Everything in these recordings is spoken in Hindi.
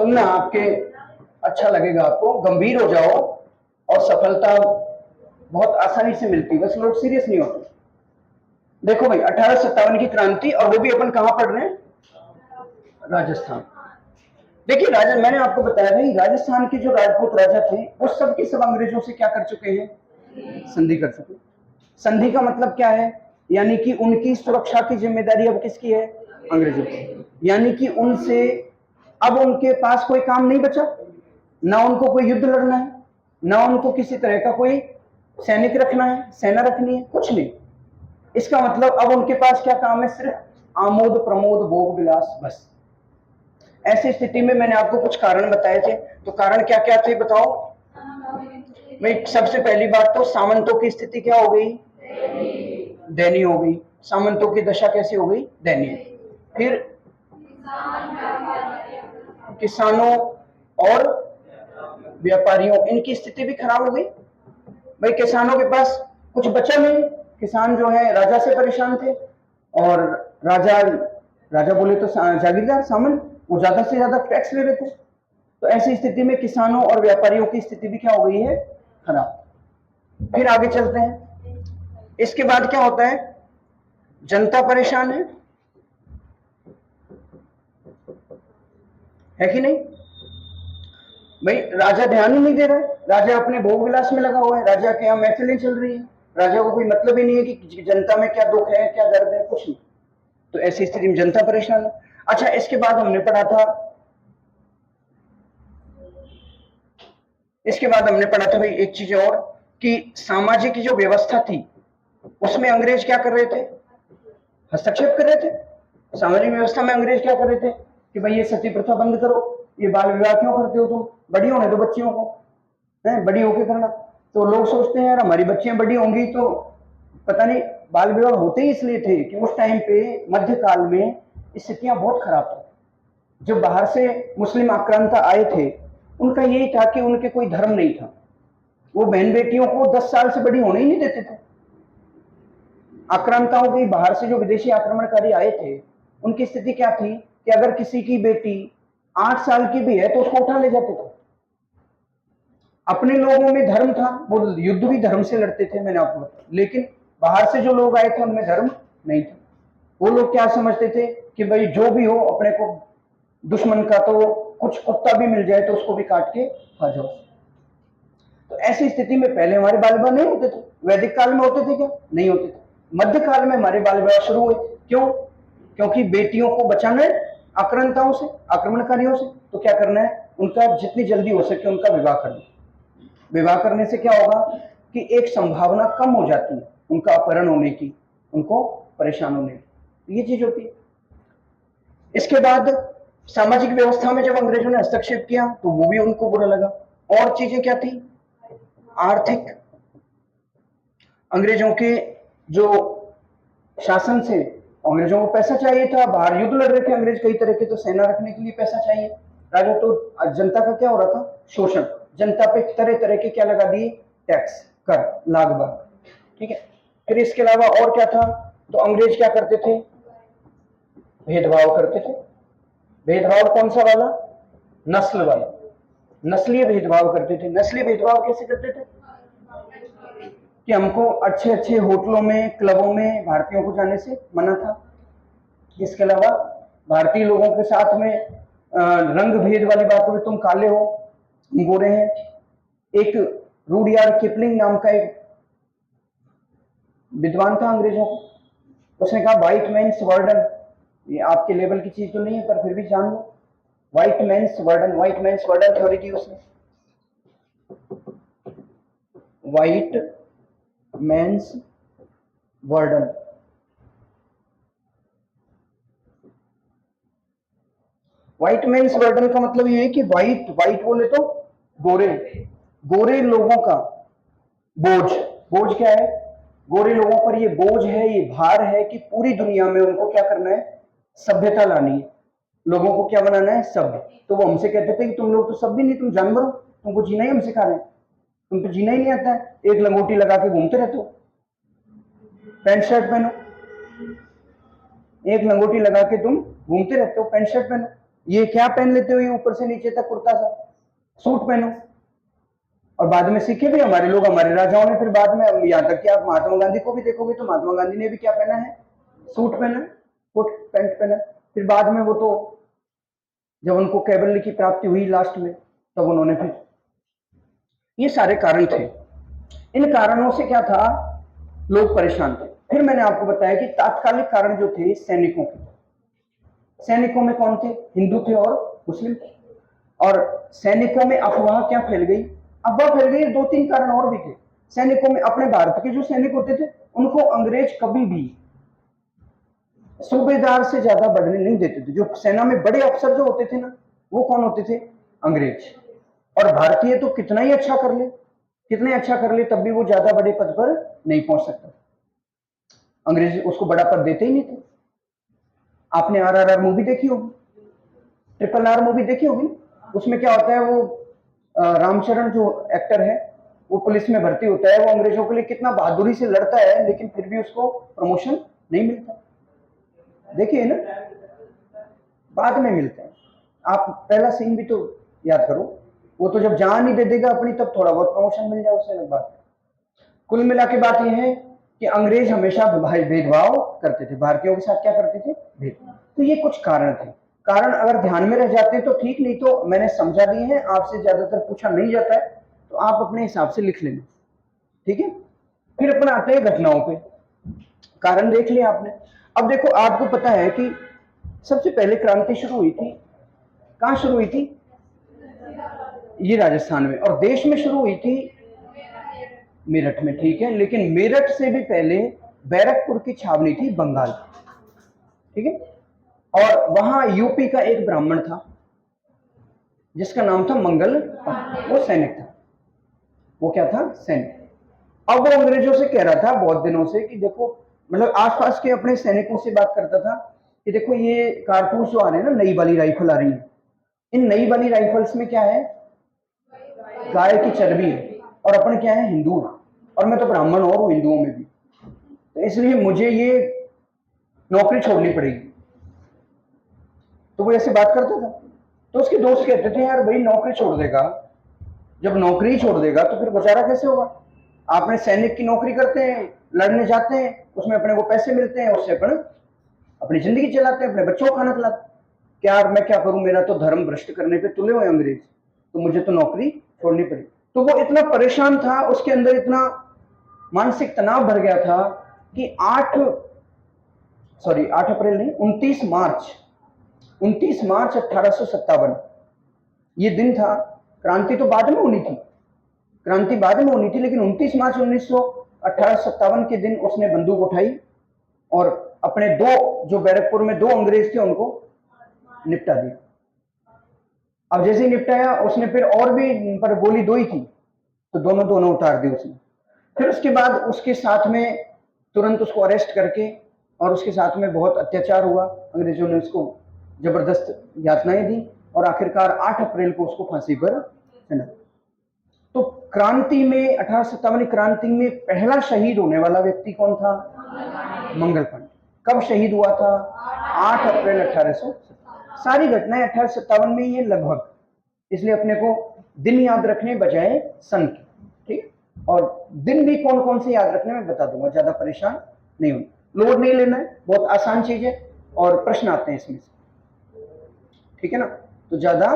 सुनना आपके अच्छा लगेगा, आपको गंभीर हो जाओ और सफलता बहुत आसानी से मिलती है, बस लोग सीरियस नहीं होते। देखो भाई 1857 की क्रांति, और वो भी अपन कहां पढ़ रहे हैं? राजस्थान। देखिए मैंने आपको बताया था राजस्थान के जो राजपूत राजा थे वो सब के सब अंग्रेजों से क्या कर चुके हैं? संधि कर चुके। संधि का मतलब क्या है? यानी कि उनकी सुरक्षा की जिम्मेदारी अब किसकी है? अंग्रेजों की। यानी कि उनसे अब उनके पास कोई काम नहीं बचा, ना उनको कोई युद्ध लड़ना है, ना उनको किसी तरह का कोई सैनिक रखना है, सेना रखनी है, कुछ नहीं। इसका मतलब अब उनके पास क्या काम है? सिर्फ आमोद प्रमोद भोग विलास, बस। ऐसी स्थिति में मैंने आपको कुछ कारण बताए थे, तो कारण क्या क्या थे बताओ भाई। सबसे पहली बात तो सामंतों की स्थिति क्या हो गई? दयनीय हो गई। सामंतों की दशा कैसी हो गई? दयनीय। फिर किसानों और व्यापारियों, इनकी स्थिति भी खराब हो गई। भाई किसानों के पास कुछ बचा नहीं, किसान जो है राजा से परेशान थे, और राजा राजा बोले तो जागीरदार सामंत, वो ज्यादा से ज्यादा टैक्स ले रहे थे। तो ऐसी स्थिति में किसानों और व्यापारियों की स्थिति भी क्या हो गई है? खराब। फिर आगे चलते हैं। इसके बाद क्या होता है? जनता परेशान है कि नहीं? भाई राजा ध्यान ही नहीं दे रहा है, राजा अपने भोग विलास में लगा हुआ है, राजा के यहाँ महफिलें चल रही है, राजा को कोई मतलब ही नहीं है कि जनता में क्या दुख है, क्या दर्द है, कुछ नहीं। तो ऐसी स्थिति में जनता परेशान है। अच्छा, इसके बाद हमने पढ़ा था भाई एक चीज और, कि सामाजिक जो व्यवस्था थी उसमें अंग्रेज क्या कर रहे थे? हस्तक्षेप कर रहे थे। सामाजिक व्यवस्था में अंग्रेज क्या कर रहे थे कि भाई ये सती प्रथा बंद करो, ये बाल विवाह क्यों करते हो तुम, बड़ी होने दो बच्चियों को, है बड़ी होके करना। तो लोग सोचते हैं यार हमारी बच्चियां बड़ी होंगी तो पता नहीं। बाल विवाह होते ही इसलिए थे कि उस टाइम पे मध्यकाल में स्थितियां बहुत खराब थी। जो बाहर से मुस्लिम आक्रांता आए थे उनका यही था कि उनके कोई धर्म नहीं था, वो बहन बेटियों को 10 साल से बड़ी होने ही नहीं देते थे। आक्रांताओं के बाहर से जो विदेशी आक्रमणकारी आए थे उनकी स्थिति क्या थी कि अगर किसी की बेटी 8 साल की भी है तो उसको उठा ले जाते थे। अपने लोगों में धर्म था, वो युद्ध भी धर्म से लड़ते थे, मैंने आपको बताया। लेकिन बाहर से जो लोग आए थे उनमें धर्म नहीं था। वो लोग क्या समझते थे कि भाई जो भी हो अपने को दुश्मन का तो कुछ कुत्ता भी मिल जाए तो उसको भी काट के खा जाओ। तो ऐसी स्थिति में पहले हमारे बाल विवाह नहीं होते थे। वैदिक काल में होते थे क्या? नहीं होते थे। मध्यकाल में हमारे बाल विवाह शुरू हुए। क्यों? क्योंकि बेटियों को बचाना है आक्रांताओं से, आक्रमणकारियों से। तो क्या करना है? उनका जितनी जल्दी हो सके उनका विवाह करना। विवाह करने से क्या होगा कि एक संभावना कम हो जाती है उनका अपहरण होने की, उनको परेशान होने की, ये चीज होती है। इसके बाद सामाजिक व्यवस्था में जब अंग्रेजों ने हस्तक्षेप किया तो वो भी उनको बुरा लगा। और चीजें क्या थी? आर्थिक, अंग्रेजों के जो शासन से अंग्रेजों को पैसा चाहिए था, बाहर युद्ध लड़ रहे थे अंग्रेज कई तरह के, तो सेना रखने के लिए पैसा चाहिए। राजा तो जनता का क्या हो रहा था? शोषण। जनता पे तरह तरह के क्या लगा दिए? टैक्स, कर, लागत। ठीक है। फिर इसके अलावा और क्या था? तो अंग्रेज क्या करते थे? भेदभाव करते थे। भेदभाव कौन सा वाला? नस्ल वाला। नस्लीय भेदभाव करते थे। नस्लीय भेदभाव कैसे करते थे? कि हमको अच्छे अच्छे होटलों में, क्लबों में भारतीयों को जाने से मना था। इसके अलावा भारतीय लोगों के साथ में रंग भेद वाली बातों में, तुम काले हो, हम गोरे हैं। एक रूडयार्ड किपलिंग नाम का एक विद्वान था अंग्रेजों को, उसने कहा व्हाइट मैन्स वर्डन, ये आपके लेवल की चीज तो नहीं है पर फिर भी जान लो, white mains वर्डन, white mains वर्डन theory की उसने। व्हाइट मैन्स वर्डन, व्हाइट मैन्स वर्डन का मतलब ये है कि व्हाइट, व्हाइट बोले तो गोरे, गोरे लोगों का बोझ। बोझ क्या है? गोरे लोगों पर ये बोझ है, ये भार है कि पूरी दुनिया में उनको क्या करना है? सभ्यता लानी है। लोगों को क्या बनाना है? सभ्य। तो वो हमसे कहते थे कि तुम लोग तो सभ्य नहीं, तुम जानवर हो, तुमको जीना ही हम सिखा रहे हैं, तुम तो जीना ही नहीं आता है, एक लंगोटी लगा के घूमते रहते हो, पैंट शर्ट पहनो, एक लंगोटी लगा के तुम घूमते रहते हो, पैंट शर्ट पहनो। ये क्या पहन लेते हो, ये ऊपर से नीचे तक कुर्ता सा, सूट पहनो। और बाद में सीखे भी हमारे लोग, हमारे राजाओं ने, फिर बाद में, यहाँ तक कि आप महात्मा गांधी को भी देखोगे तो महात्मा गांधी ने भी क्या पहना है, सूट पहना है, कोट पैंट पहना। फिर बाद में वो तो जब उनको कैबल्य की प्राप्ति हुई लास्ट में, तब उन्होंने फिर, ये सारे कारण थे। इन कारणों से क्या था, लोग परेशान थे। फिर मैंने आपको बताया कि तात्कालिक कारण जो थे सैनिकों के, सैनिकों में कौन थे, हिंदू थे और मुस्लिम थे। और सैनिकों में अफवाह क्या फैल गई, अफवाह फैल गई, दो तीन कारण और भी थे। सैनिकों में, अपने भारत के जो सैनिक होते थे उनको अंग्रेज कभी भी सूबेदार से ज्यादा बढ़ने नहीं देते थे। जो सेना में बड़े अफसर जो होते थे ना, वो कौन होते थे, अंग्रेज। और भारतीय तो कितना ही अच्छा कर ले, कितने अच्छा कर ले, तब भी वो ज्यादा बड़े पद पर नहीं पहुंच सकता, अंग्रेज उसको बड़ा पद देते ही नहीं थे। आपने RRR मूवी देखी होगी, RRR मूवी देखी होगी, उसमें क्या होता है, वो रामचरण जो एक्टर है, वो पुलिस में भर्ती होता है, वो अंग्रेजों के लिए कितना बहादुरी से लड़ता है, लेकिन फिर भी उसको प्रमोशन नहीं मिलता। देखिए ना, बाद में मिलते हैं। आप पहला सीन भी तो याद करो, वो तो जब जान ही दे देगा अपनी, तब थोड़ा बहुत प्रमोशन मिल जाए, उससे बात। कुल मिला के बात यह है कि अंग्रेज हमेशा भेदभाव करते थे, भारतीयों के साथ क्या करते थे, भेदभाव। तो ये कुछ कारण थे। कारण अगर ध्यान में रह जाते तो ठीक, नहीं तो मैंने समझा दिए हैं, आपसे ज्यादातर पूछा नहीं जाता है, तो आप अपने हिसाब से लिख लेना, ठीक है। फिर अपन आते हैं घटनाओं पे। कारण देख लिया आपने। अब देखो, आपको पता है कि सबसे पहले क्रांति शुरू हुई थी, कहां शुरू हुई थी, ये राजस्थान में, और देश में शुरू हुई थी मेरठ में, ठीक है। लेकिन मेरठ से भी पहले बैरकपुर की छावनी थी बंगाल, ठीक है। और वहां यूपी का एक ब्राह्मण था जिसका नाम था मंगल पांडे, वो सैनिक था। वो क्या था, सैनिक। अब वो अंग्रेजों से कह रहा था बहुत दिनों से कि देखो, मतलब आसपास के अपने सैनिकों से बात करता था कि देखो ये कारतूस जो आ रहे हैं ना, नई वाली राइफल आ रही है, इन नई वाली राइफल्स में क्या है, गाय की चर्बी है, और अपन क्या है, हिंदू है, और मैं तो ब्राह्मण और हिंदुओं में भी, तो इसलिए मुझे ये नौकरी छोड़नी पड़ेगी। तो वो ऐसे बात करता था। तो उसके दोस्त कहते थे, यार भाई नौकरी छोड़ देगा, जब नौकरी छोड़ देगा तो फिर गुजारा कैसे होगा। आपने सैनिक की नौकरी करते हैं, लड़ने जाते हैं, उसमें अपने को पैसे मिलते हैं, उससे अपन अपनी जिंदगी चलाते हैं, अपने बच्चों को खाना खिलाते हैं। क्या मैं क्या करूं, मेरा तो धर्म भ्रष्ट करने पे तुले हुए अंग्रेज, तो मुझे तो नौकरी छोड़नी पड़ी। तो वो इतना परेशान था, उसके अंदर इतना मानसिक तनाव भर गया था कि 8 अप्रैल नहीं, 29 मार्च 1857 ये दिन था। क्रांति तो बाद में होनी थी, क्रांति बाद में होनी थी, लेकिन 29 मार्च 1857 के दिन उसने बंदूक उठाई और अपने दो, जो बैरकपुर में दो अंग्रेज थे, उनको निपटा दिया। अब जैसे ही निपटाया, उसने फिर और भी, पर गोली दो ही थी, तो दोनों दोनों उतार दी उसने। फिर उसके बाद उसके साथ में तुरंत उसको अरेस्ट करके, और उसके साथ में बहुत अत्याचार हुआ, अंग्रेजों ने उसको जबरदस्त यातनाएं दी, और आखिरकार 8 अप्रैल को उसको फांसी पर चढ़ा। तो क्रांति में, 1857 क्रांति में पहला शहीद होने वाला व्यक्ति कौन था, मंगल पांडे। कब शहीद हुआ था, 8 अप्रैल 1800। सारी घटनाएं 1857 में ही है लगभग, इसलिए अपने को दिन याद रखने बजाय सन की, ठीक। और दिन भी कौन कौन से याद रखने में बता दूंगा, ज्यादा परेशान नहीं होना, लोड नहीं लेना है, बहुत आसान चीज है, और प्रश्न आते हैं इसमें से, ठीक है ना, तो ज्यादा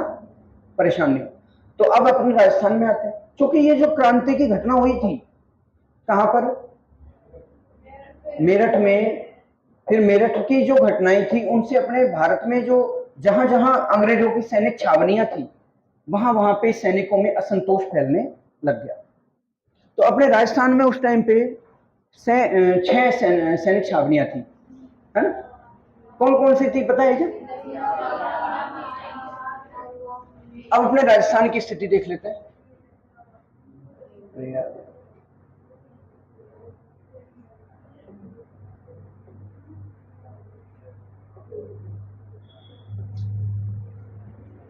परेशान नहीं हो। तो अब अपने राजस्थान में आते हैं, क्योंकि ये जो क्रांति की घटना हुई थी, कहां पर, मेरठ में। फिर मेरठ की जो घटनाएं थी, उनसे अपने भारत में जो जहां जहां अंग्रेजों की सैनिक छावनियां थी, वहां वहां पे सैनिकों में असंतोष फैलने लग गया। तो अपने राजस्थान में उस टाइम पे 6 सैनिक छावनियां थी, है ना। कौन कौन सी थी पता है क्या, अब अपने राजस्थान की स्थिति देख लेते हैं।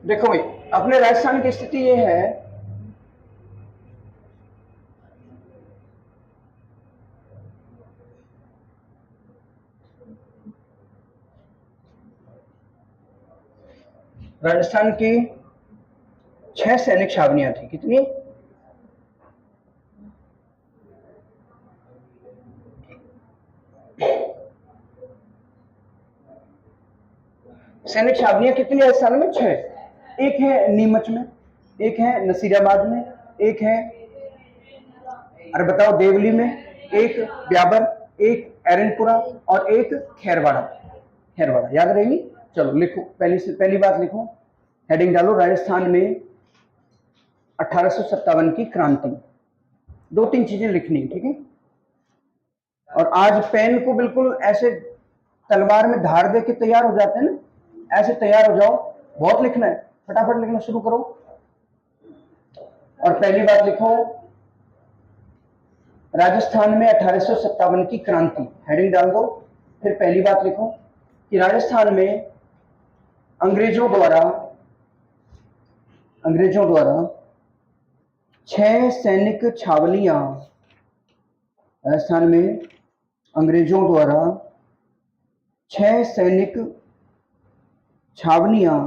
देखो भाई, अपने राजस्थान की स्थिति ये है, राजस्थान की 6 सैनिक छावनियां थी। कितनी? सैनिक छावनियां कितनी राजस्थान में? 6। एक है नीमच में, एक है नसीराबाद में, एक है, अरे बताओ, देवली में, एक ब्यावर, एक एरनपुरा और एक खैरवाड़ा। खैरवाड़ा याद रहेगी? चलो लिखो, पहली बात लिखो, हेडिंग डालो, राजस्थान में 1857 की क्रांति। 2-3 चीजें लिखनी, ठीक है? और आज पेन को बिल्कुल ऐसे तलवार में धार दे के तैयार हो जाते हैं ना, ऐसे तैयार हो जाओ, बहुत लिखना है, फटाफट लिखना शुरू करो। और पहली बात लिखो, राजस्थान में 1857 की क्रांति, हेडिंग डाल दो। फिर पहली बात लिखो कि राजस्थान में अंग्रेजों द्वारा 6 सैनिक छावनियां, राजस्थान में अंग्रेजों द्वारा 6 सैनिक छावनियां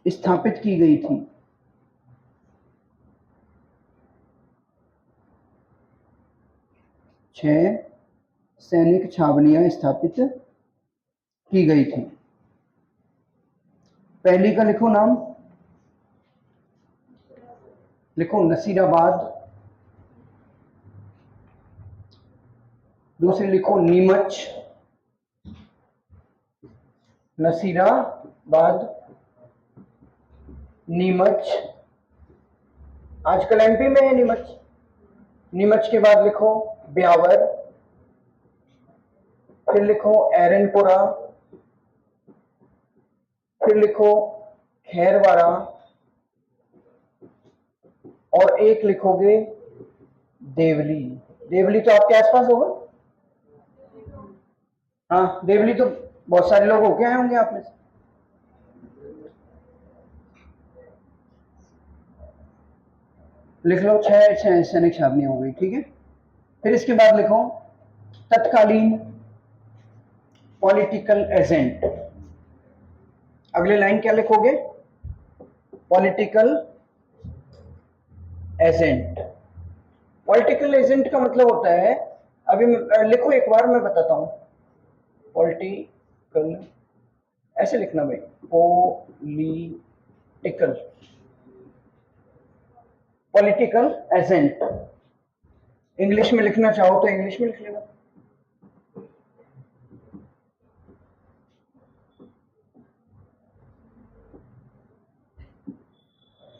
स्थापित की गई थी। 6 सैनिक छावनियां स्थापित की गई थी। पहली का लिखो नाम, लिखो नसीराबाद, दूसरी लिखो नीमच, नसीराबाद, नीमच, आजकल एमपी में है नीमच। नीमच के बाद लिखो ब्यावर, फिर लिखो एरनपुरा, फिर लिखो खैरवाड़ा और एक लिखोगे देवली। देवली तो आपके आसपास होगा। हाँ, देवली तो बहुत सारे लोग होके आए होंगे आप में से। लिख लो 6 सैनिक छावनियां हो गई, ठीक है? फिर इसके बाद लिखो तत्कालीन पॉलिटिकल एजेंट। अगले लाइन क्या लिखोगे? Political agent. पॉलिटिकल एजेंट का मतलब होता है, अभी लिखो एक बार, मैं बताता हूं। पॉलिटिकल, ऐसे लिखना भाई, पॉलिटिकल एजेंट। इंग्लिश में लिखना चाहो तो इंग्लिश में लिख लेना।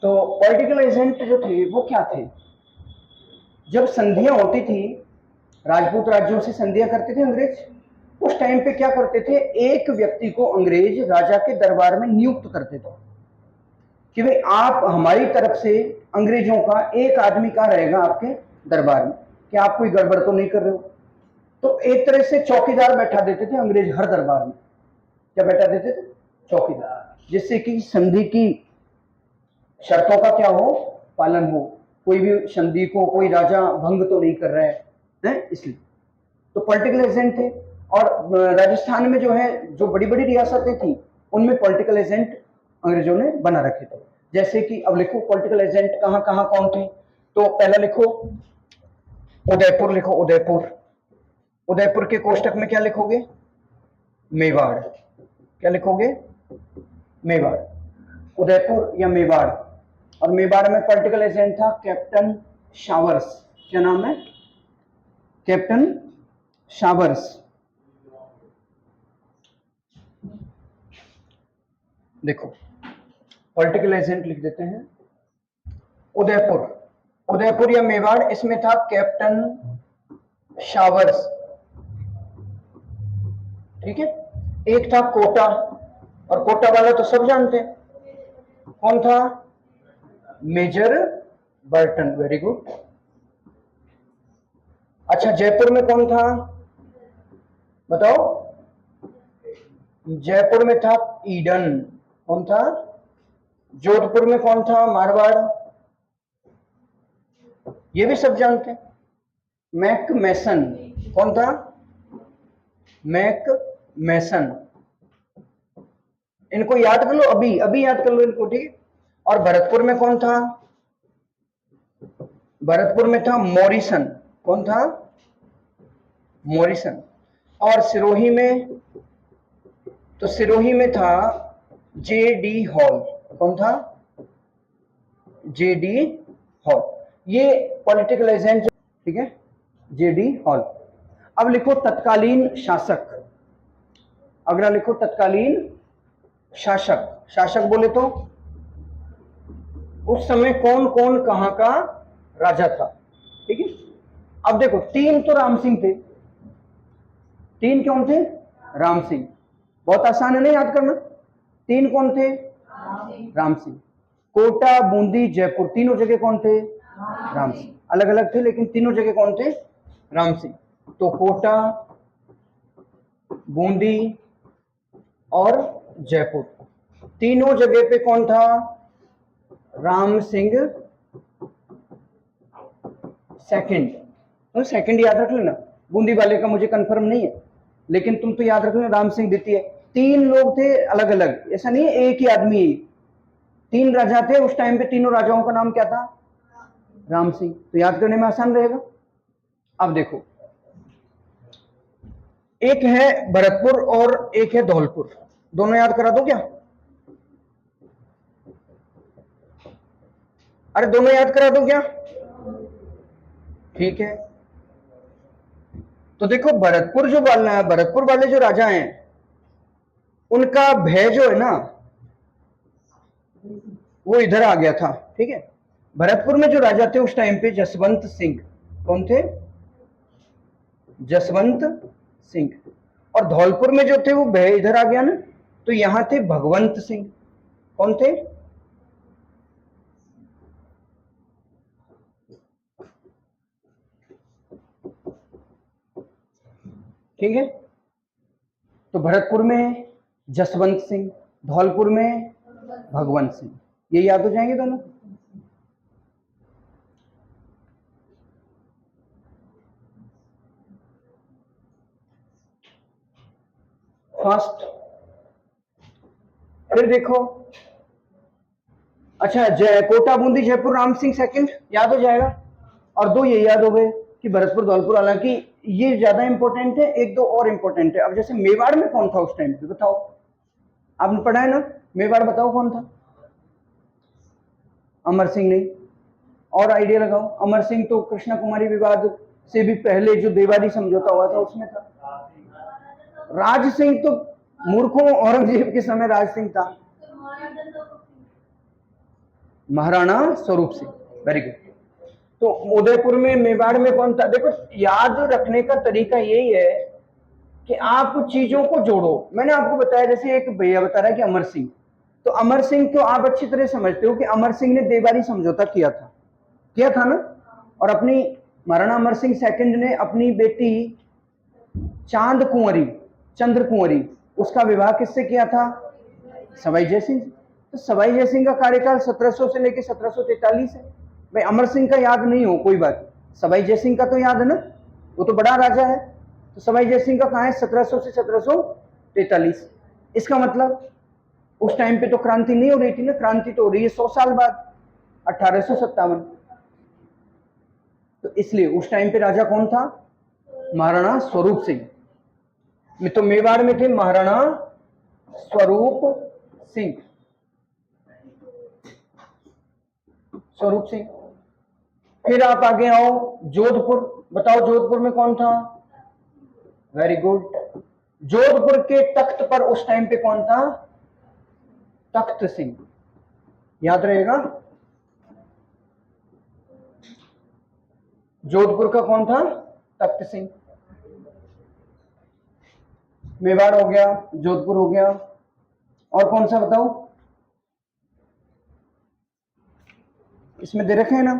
तो पॉलिटिकल एजेंट जो थे वो क्या थे? जब संधियां होती थी, राजपूत राज्यों से संधियां करते थे अंग्रेज, उस टाइम पे क्या करते थे, एक व्यक्ति को अंग्रेज राजा के दरबार में नियुक्त करते थे कि भाई आप हमारी तरफ से अंग्रेजों का एक आदमी कहाँ रहेगा आपके दरबार में, कि आप कोई गड़बड़ तो नहीं कर रहे हो। तो एक तरह से चौकीदार बैठा देते थे अंग्रेज हर दरबार में। क्या बैठा देते थे? चौकीदार, जिससे कि संधि की शर्तों का क्या हो, पालन हो, कोई भी संधि को कोई राजा भंग तो नहीं कर रहा है, इसलिए। तो पॉलिटिकल एजेंट थे। और राजस्थान में जो है, जो बड़ी बड़ी रियासतें थी, उनमें पॉलिटिकल एजेंट अंग्रेजों ने बना रखे थे। जैसे कि अब लिखो पॉलिटिकल एजेंट कहाँ कहाँ कौन थे। तो पहला लिखो उदयपुर, लिखो उदयपुर। उदयपुर के कोष्टक में क्या लिखोगे? मेवाड़। क्या लिखोगे? मेवाड़। उदयपुर या मेवाड़। और मेवाड़ में पॉलिटिकल एजेंट था कैप्टन शावर्स। क्या नाम है? Captain showers. देखो पॉलिटिकल एजेंट लिख देते हैं। उदयपुर, उदयपुर या मेवाड़, इसमें था कैप्टन शावर्स, ठीक है? एक था कोटा, और कोटा वाला तो सब जानते हैं, कौन था? Major Burton. Very good. अच्छा, जयपुर में कौन था बताओ? जयपुर में था ईडन। कौन था? जोधपुर में कौन था? मारवाड़। ये भी सब जानते हैं। मैक मैसन। कौन था? मैक मैसन। इनको याद कर लो, अभी अभी याद कर लो इनको, ठीक है। और भरतपुर में कौन था? भरतपुर में था मॉरिसन। कौन था? मॉरिसन। और सिरोही में, तो सिरोही में था जे डी हॉल। कौन था? जे डी हॉल। ये पॉलिटिकल एजेंट, ठीक है, जे डी हॉल। अब लिखो तत्कालीन शासक। अगला लिखो तत्कालीन शासक। शासक बोले तो उस समय कौन कौन कहां का राजा था, ठीक है। अब देखो, तीन तो राम सिंह थे। तीन कौन थे? राम सिंह। बहुत आसान है, नहीं याद करना। तीन कौन थे? राम सिंह। कोटा, बूंदी, जयपुर, तीनों जगह कौन थे? राम सिंह। अलग अलग थे लेकिन तीनों जगह कौन थे? राम सिंह। तो कोटा, बूंदी और जयपुर, तीनों जगह पे कौन था? राम सिंह सेकंड। तो सेकंड याद रख लेना। बूंदी वाले का मुझे कंफर्म नहीं है, लेकिन तुम तो याद रख लेना राम सिंह द्वितीय। तीन लोग थे अलग अलग, ऐसा नहीं है एक ही आदमी। तीन राजा थे उस टाइम पे, तीनों राजाओं का नाम क्या था? राम सिंह। तो याद करने में आसान रहेगा। अब देखो, एक है भरतपुर और एक है धौलपुर, दोनों याद करा दो क्या? अरे दोनों याद करा दो क्या? ठीक है। तो देखो, भरतपुर जो वाला, भरतपुर वाले जो राजा हैं, उनका भय जो है ना, वो इधर आ गया था, ठीक है। भरतपुर में जो राजा थे उस टाइम पे जसवंत सिंह। कौन थे? जसवंत सिंह। और धौलपुर में जो थे वो भय इधर आ गया ना, तो यहां थे भगवंत सिंह। कौन थे? ठीक है। तो भरतपुर में जसवंत सिंह, धौलपुर में भगवंत सिंह, ये याद हो जाएंगे दोनों। फर्स्ट। फिर देखो, अच्छा, जय कोटा, बूंदी, जयपुर, राम सिंह सेकंड, याद हो जाएगा। और दो ये याद हो गए कि भरतपुर, धौलपुर, हालांकि ये ज्यादा इंपॉर्टेंट है। एक दो और इंपॉर्टेंट है। अब जैसे मेवाड़ में कौन था उस टाइम पे, बताओ। आपने पढ़ा है ना, मेवाड़ बताओ कौन था? अमर सिंह नहीं। और आइडिया लगाओ। अमर सिंह तो कृष्णा कुमारी विवाद से भी पहले जो देवारी समझौता हुआ था उसमें था। राज सिंह तो मूर्खों, औरंगजेब के समय राज सिंह था। महाराणा स्वरूप सिंह। Very good. तो उदयपुर में, मेवाड़ में कौन था? देखो, याद रखने का तरीका यही है कि आप चीजों को जोड़ो। मैंने आपको बताया, जैसे एक भैया बता रहा है कि अमर सिंह, तो अमर सिंह तो आप अच्छी तरह समझते हो कि अमर सिंह ने देवारी समझौता किया था ना। और अपनी, महाराणा अमर सिंह सेकंड ने अपनी बेटी चांद कुंवरी, चंद्र कुंवरी, उसका विवाह किससे किया था? सवाई जयसिंह। तो सवाई जयसिंह का कार्यकाल 1700 से लेकर 1743 है। भाई अमर सिंह का याद नहीं हो कोई बात, सवाई जयसिंह का तो याद है ना, वो तो बड़ा राजा है। तो सवाई जयसिंह का कहाँ है? 1700 से 1743। इसका मतलब उस टाइम पे तो क्रांति नहीं हो रही थी ना, क्रांति तो हो रही है 100 साल बाद, 1857। तो इसलिए उस टाइम पे राजा कौन था? महाराणा स्वरूप सिंह। तो मेवाड़ में थे महाराणा स्वरूप सिंह। स्वरूप सिंह। फिर आप आगे आओ, जोधपुर। बताओ जोधपुर में कौन था? Very good. जोधपुर के तख्त पर उस टाइम पे कौन था? तख्त सिंह। याद रहेगा। जोधपुर का कौन था? तख्त सिंह। मेवाड़ हो गया, जोधपुर हो गया, और कौन सा बताओ? इसमें दे रखे हैं ना,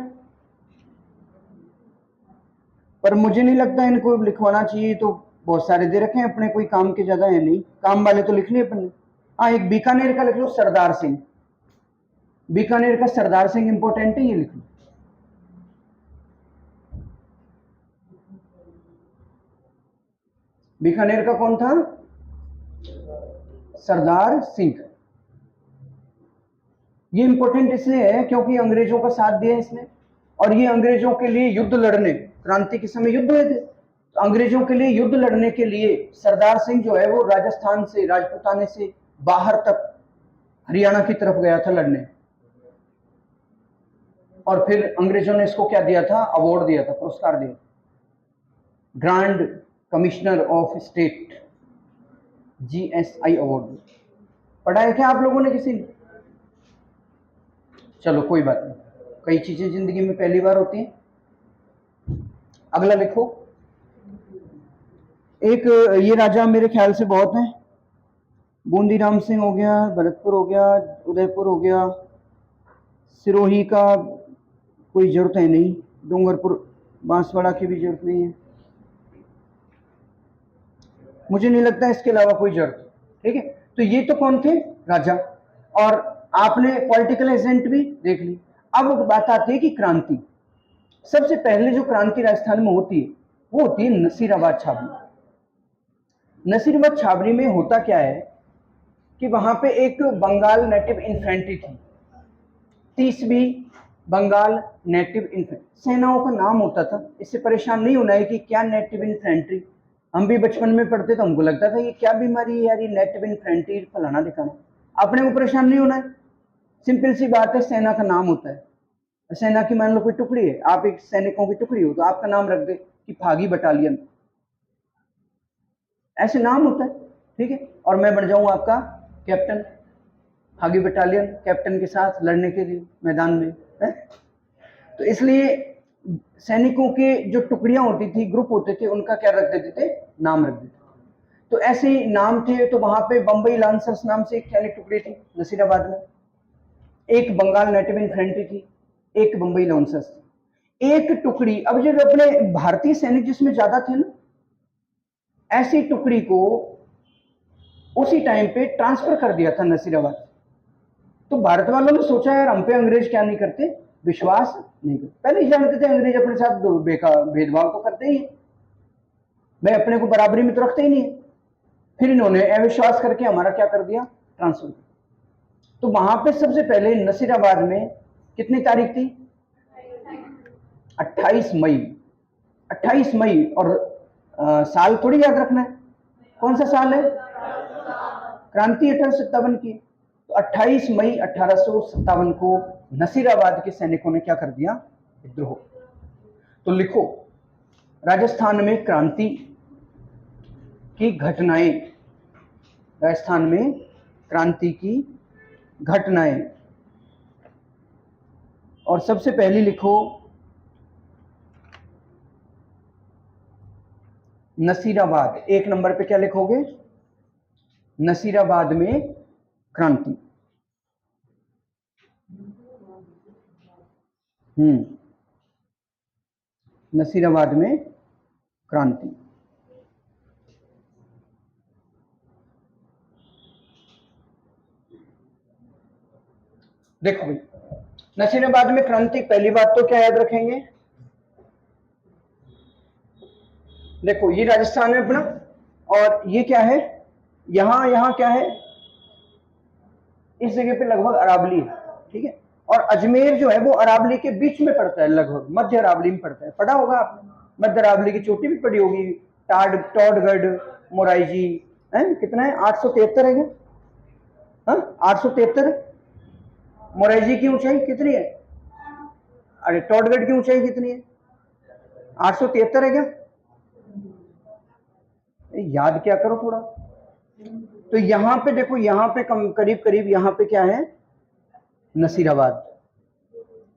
पर मुझे नहीं लगता इनको लिखवाना चाहिए। तो बहुत सारे दे रखे हैं अपने, कोई काम के ज्यादा है नहीं, काम वाले तो लिख लिए अपने। हाँ, एक बीकानेर का लिख लो, सरदार सिंह। बीकानेर का सरदार सिंह इंपॉर्टेंट है, ये लिख लो। बीकानेर का कौन था? सरदार सिंह। ये इंपॉर्टेंट इसलिए है क्योंकि अंग्रेजों का साथ दिया इसने, और ये अंग्रेजों के लिए युद्ध लड़ने, क्रांति के समय युद्ध हुए थे, तो अंग्रेजों के लिए युद्ध लड़ने के लिए सरदार सिंह जो है वो राजस्थान से, राजपूताने से बाहर तक हरियाणा की तरफ गया था लड़ने, और फिर अंग्रेजों ने इसको क्या दिया था, अवार्ड दिया था, पुरस्कार दिया, grand commissioner of state, GSI award. पढ़ा है क्या आप लोगों ने किसी ने? चलो कोई बात नहीं, कई चीजें जिंदगी में पहली बार होती हैं। अगला लिखो। एक ये राजा मेरे ख्याल से बहुत हैं, बूंदी राम सिंह हो गया, भरतपुर हो गया, उदयपुर हो गया, सिरोही का कोई जरूरत है नहीं, डूंगरपुर बांसवाड़ा की भी जरूरत नहीं है, मुझे नहीं लगता इसके अलावा कोई जरूरत। ठीक है, तो ये तो कौन थे, राजा, और आपने पॉलिटिकल एजेंट भी देख ली। अब बात आती है कि क्रांति, सबसे पहले जो क्रांति राजस्थान में होती है वो होती है नसीराबाद छावनी। नसीराबाद छावनी में होता क्या है कि वहां पे एक बंगाल नेटिव इन्फेंट्री थी, 30वीं बंगाल नेटिव इन्फेंट्री, सेनाओं का नाम होता था। इससे परेशान नहीं होना है कि क्या नेटिव इन्फेंट्री, हम भी बचपन में पढ़ते तो हमको लगता था ये क्या बीमारी है यार, ये नेटिव इन्फेंट्री फलाना दिखाना, अपने को परेशान नहीं होना है, सिंपल सी बात है, सेना का नाम होता है। सेना की मान लो कोई टुकड़ी है, आप एक सैनिकों की टुकड़ी हो तो आपका नाम रख दे कि फागी बटालियन, ऐसे नाम होता है। ठीक है, और मैं बन जाऊं आपका कैप्टन, फागी बटालियन कैप्टन के साथ लड़ने के लिए मैदान में है? तो इसलिए सैनिकों के जो टुकड़ियां होती थी, ग्रुप होते थे, उनका क्या रख देते थे, नाम रख देते। तो ऐसे ही नाम थे, तो वहां पे बंबई लांसर्स नाम से एक सैनिक टुकड़ी थी नसीराबाद में, एक बंगाल नेटिव इन्फेंट्री थी, एक बंबई लांसर्स थी, एक टुकड़ी। अब जब अपने भारतीय सैनिक जिसमें ज्यादा थे ना, ऐसी टुकड़ी को उसी टाइम पे ट्रांसफर कर दिया था नसीराबाद। तो भारत वालों ने सोचा यार हम पे अंग्रेज क्या नहीं करते, विश्वास नहीं करते। पहले ही जानते थे अंग्रेज अपने साथ भेदभाव तो करते ही, भाई अपने को बराबरी में तो रखते ही नहीं। फिर इन्होंने अविश्वास करके हमारा क्या कर दिया, ट्रांसफर कर। तो वहां पे सबसे पहले नसीराबाद में कितनी तारीख थी, 28 मई। 28 मई, और साल थोड़ी याद रखना है, कौन सा साल है, क्रांति 1857 की। तो 28 मई 1857 को नसीराबाद के सैनिकों ने क्या कर दिया, विद्रोह। तो लिखो, राजस्थान में क्रांति की घटनाएं, राजस्थान में क्रांति की घटनाएं, और सबसे पहली लिखो नसीराबाद। एक नंबर पे क्या लिखोगे, नसीराबाद में क्रांति। नसीराबाद में क्रांति। देखो भाई, नसीराबाद में क्रांति, पहली बात तो क्या याद रखेंगे, देखो ये राजस्थान है अपना, और ये क्या है, यहां क्या है, इस जगह पे लगभग अरावली है। ठीक है, और अजमेर जो है वो अरावली के बीच में पड़ता है, लगभग मध्य अरावली में पड़ता है। पढ़ा होगा आपने, मध्य अरावली की चोटी भी पड़ी होगी, टॉडगढ़, मोराइजी है, कितना है, 873 है क्या, 873। मोराइजी की ऊंचाई कितनी है, अरे टॉडगढ़ की ऊंचाई कितनी है, 873 है क्या, याद क्या करो थोड़ा। तो यहां पे देखो, यहां पे करीब करीब यहां पे क्या है, नसीराबाद।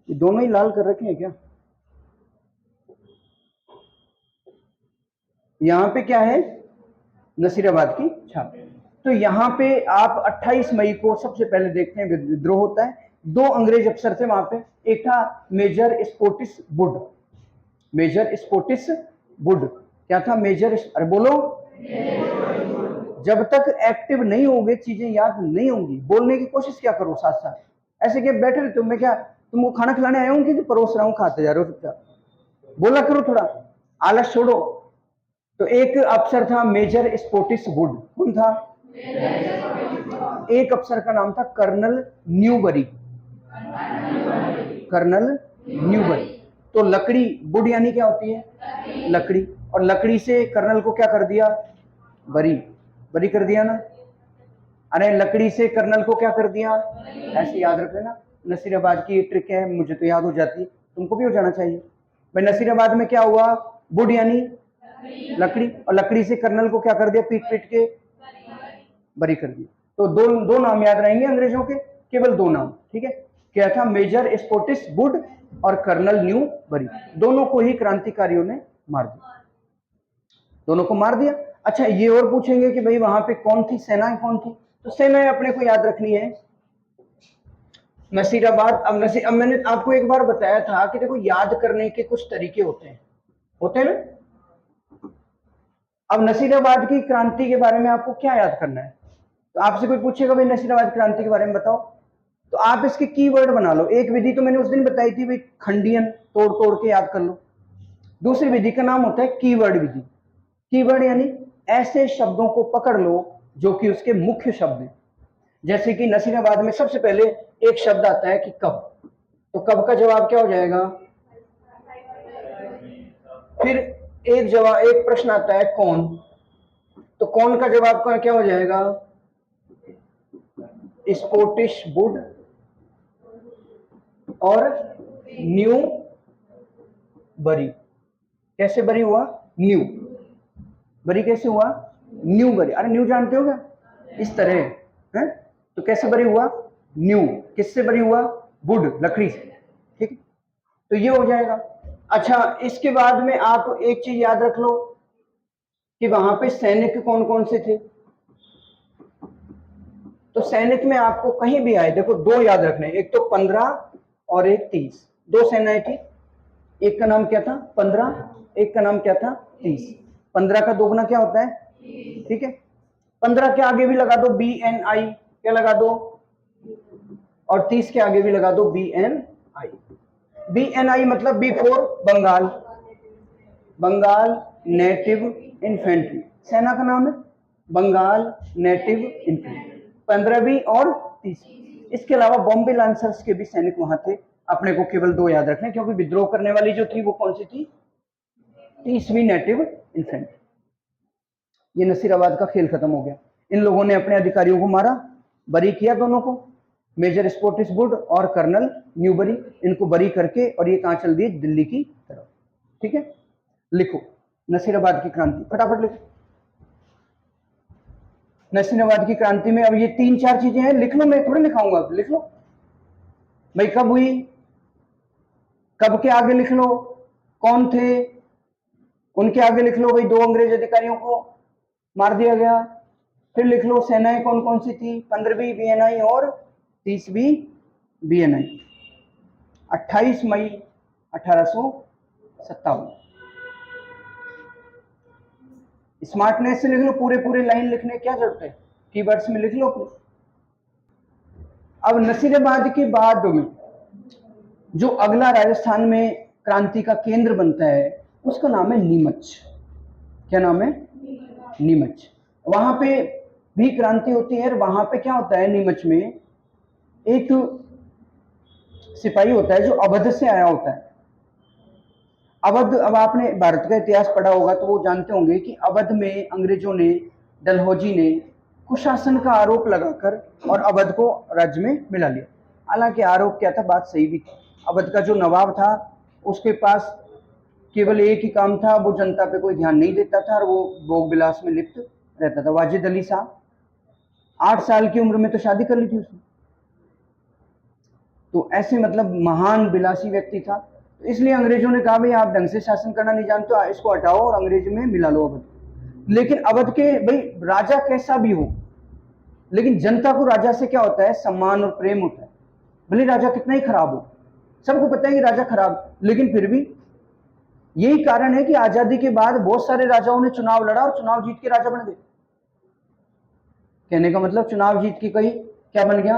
ये दोनों ही लाल कर रखे हैं क्या, यहां पे क्या है, नसीराबाद की छाप। तो यहां पे आप 28 मई को सबसे पहले देखते हैं विद्रोह होता है। 2 अंग्रेज अफसर थे वहां पे, एक था मेजर स्कॉटिस वुड, मेजर स्कॉटिस वुड, क्या था, मेजर, अरे बोलो, जब तक एक्टिव नहीं होंगे चीजें याद नहीं होंगी, बोलने की कोशिश क्या करो साथ साथ, ऐसे क्या बैठे रहते हो, मैं क्या तुमको खाना खिलाने आया हूँ कि परोस रहा हूँ, खाते जा रहे हो चुपचाप, बोला करो थोड़ा, आलस छोड़ो। तो एक अफसर था मेजर स्कॉटिस वुड, कौन था, एक अफसर का नाम था कर्नल न्यूबरी, कर्नल न्यूबरी। तो लकड़ी, वुड यानी क्या होती है? लकड़ी। और लकड़ी से कर्नल को क्या कर दिया? बरी। बरी कर दिया ना। अरे लकड़ी से कर्नल को क्या कर दिया? ऐसे याद रख लेना। नसीराबाद की ट्रिक है, मुझे तो याद हो जाती है, तुमको भी हो जाना चाहिए भाई। नसीराबाद में क्या हुआ? वुड यानी लकड़ी, और लकड़ी से कर्नल को क्या कर दिया? पीट पीट के बरी कर दिया। तो दो दो नाम याद रहेंगे अंग्रेजों के, केवल दो नाम, ठीक है। क्या था? मेजर स्पोर्टिस वुड और कर्नल न्यू बरी। दोनों को ही क्रांतिकारियों ने मार दिया, दोनों को मार दिया। अच्छा, ये और पूछेंगे कि भाई वहां पे कौन थी, सेनाएं कौन थी? तो सेनाएं अपने को याद रखनी है। नसीराबाद, अब मैंने आपको एक बार बताया था कि देखो याद करने के कुछ तरीके होते हैं ना। अब नसीराबाद की क्रांति के बारे में आपको क्या याद करना है? तो आपसे कोई पूछेगा भाई नसीराबाद क्रांति के बारे में बताओ, तो आप इसके कीवर्ड बना लो। एक विधि तो मैंने उस दिन बताई थी भाई, खंडियन, तोड़ तोड़ के याद कर लो। दूसरी विधि का नाम होता है कीवर्ड विधि। कीवर्ड यानी ऐसे शब्दों को पकड़ लो जो कि उसके मुख्य शब्द हैं। जैसे कि नसीराबाद में सबसे पहले एक शब्द आता है कि कब, तो कब का जवाब क्या हो जाएगा? फिर एक प्रश्न आता है कौन, तो कौन का जवाब का क्या हो जाएगा? स्पोर्टिश वुड और न्यू बरी। कैसे बरी हुआ? न्यू बरी कैसे हुआ? न्यू बरी। अरे न्यू जानते हो क्या? इस तरह है। तो कैसे बरी हुआ? न्यू। किससे बरी हुआ? वुड, लकड़ी से, ठीक है। तो ये हो जाएगा। अच्छा, इसके बाद में आप एक चीज याद रख लो कि वहां पे सैनिक कौन कौन से थे। तो सैनिक में आपको कहीं भी आए, देखो दो याद रखने, एक तो 15 और एक 30। दो सेनाएं थी, एक का नाम क्या था? 15, एक का नाम क्या था? 30। 15 का दोगुना क्या होता है? ठीक है। 15 के आगे भी लगा दो BNI, क्या लगा दो? और 30 के आगे भी लगा दो BNI। BNI मतलब B for Bengal, Bengal native infantry. सेना का नाम है बंगाल नेटिव इन्फेंट्री। 15वीं और 30। इसके अलावा बॉम्बे लांसर्स के भी सैनिक वहां थे। अपने को केवल दो याद रखने, क्योंकि विद्रोह करने वाली जो थी वो कौन सी थी? 30वीं नेटिव इन्फेंट्री। ये नसीराबाद का खेल खत्म हो गया। इन लोगों ने अपने अधिकारियों को मारा, बरी किया दोनों को, मेजर स्पोर्टिस वुड और कर्नल न्यूबरी, इनको बरी करके, और ये कहां चल दिए? दिल्ली की तरफ, ठीक है। लिखो नसीराबाद की क्रांति, फटाफट लिखो। नसीराबाद की क्रांति में अब ये 3-4 चीजें हैं, लिख लो, मैं थोड़ी लिखाऊंगा, लिख लो भाई। कब हुई? कब के आगे लिख लो कौन थे, उनके आगे लिख लो भाई 2 अंग्रेज अधिकारियों को मार दिया गया। फिर लिख लो सेनाएं कौन कौन सी थी, 15वीं BNI और 30वीं BNI। 28 मई 1857। स्मार्टनेस से लिख लो, पूरे पूरे लाइन लिखने क्या जरूरत है, कीवर्ड्स में लिख लो। अब नसीराबाद के बाद में जो अगला राजस्थान में क्रांति का केंद्र बनता है उसका नाम है नीमच। क्या नाम है? नीमच। वहां पे भी क्रांति होती है। वहां पे क्या होता है? नीमच में एक सिपाही होता है जो अवध से आया होता है। अवध, अब आपने भारत का इतिहास पढ़ा होगा तो वो जानते होंगे कि अवध में अंग्रेजों ने, डलहौजी ने कुशासन का आरोप लगाकर और अवध को राज्य में मिला लिया। हालांकि आरोप क्या था, बात सही भी थी। अवध का जो नवाब था उसके पास केवल एक ही काम था, वो जनता पे कोई ध्यान नहीं देता था और वो भोग विलास में लिप्त रहता था। वाजिद अली साहब 8 साल की उम्र में तो शादी कर ली थी उसने। तो ऐसे मतलब महान विलासी व्यक्ति था। तो इसलिए अंग्रेजों ने कहा भाई आप ढंग से शासन करना नहीं जानते हो, इसको हटाओ और अंग्रेज में मिला लो अवध। लेकिन अवध के भाई राजा कैसा भी हो, लेकिन जनता को राजा से क्या होता है? सम्मान और प्रेम होता है। भले राजा कितना ही खराब हो, सबको पता है कि राजा खराब, लेकिन फिर भी यही कारण है कि आजादी के बाद बहुत सारे राजाओं ने चुनाव लड़ा और चुनाव जीत के राजा बन गए। कहने का मतलब चुनाव जीत के कहीं क्या बन गया?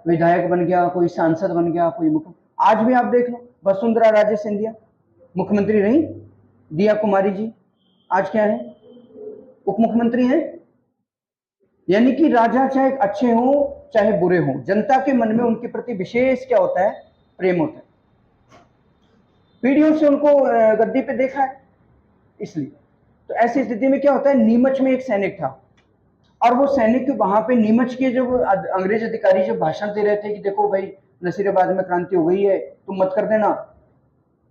विधायक बन गया, कोई सांसद बन गया, कोई मुख्यमंत्री। आज भी आप देख लो, वसुंधरा राजे सिंधिया मुख्यमंत्री रही, दिया कुमारी जी आज क्या है? उप मुख्यमंत्री हैं। यानी कि राजा चाहे अच्छे हों चाहे बुरे हों, जनता के मन में उनके प्रति विशेष क्या होता है, प्रेम होता है। पीढ़ियों से उनको गद्दी पे देखा है, इसलिए। तो ऐसी स्थिति में क्या होता है, नीमच में एक सैनिक था, और वो सैनिक वहां पे नीमच के जब अंग्रेज अधिकारी जब भाषण दे रहे थे कि देखो भाई नसीराबाद में क्रांति हो गई है, तुम मत कर देना,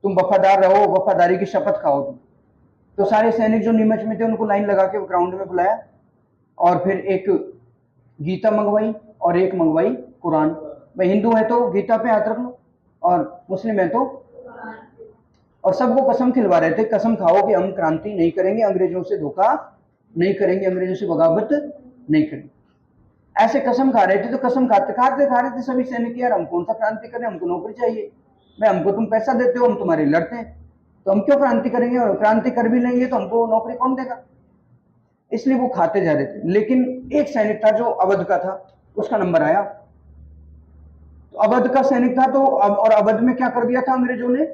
तुम वफादार रहो, वफादारी की शपथ खाओ तुम। तो सारे सैनिक जो नीमच में थे उनको लाइन लगा के ग्राउंड में बुलाया, और फिर एक गीता मंगवाई और एक मंगवाई कुरान। भाई हिंदू है तो गीता पे हाथ रख लो, और मुस्लिम है तो, और सबको कसम खिलवा रहे थे, कसम खाओ कि हम क्रांति नहीं करेंगे, अंग्रेजों से धोखा नहीं करेंगे, अंग्रेजों से बगावत नहीं करेंगे। ऐसे कसम खा रहे थे। तो कसम खाते खाते खा रहे थे सभी सैनिक, यार हम कौन सा क्रांति करें, हमको नौकरी चाहिए, भाई हमको तुम पैसा देते हो, हम तुम्हारे लड़ते हैं, तो हम क्यों क्रांति करेंगे, और क्रांति कर भी लेंगे तो हमको नौकरी कौन देगा। इसलिए वो खाते जा रहे थे। लेकिन एक सैनिक था जो अवध का था, उसका नंबर आया। तो अवध का सैनिक था, तो और अवध में क्या कर दिया था अंग्रेजों ने,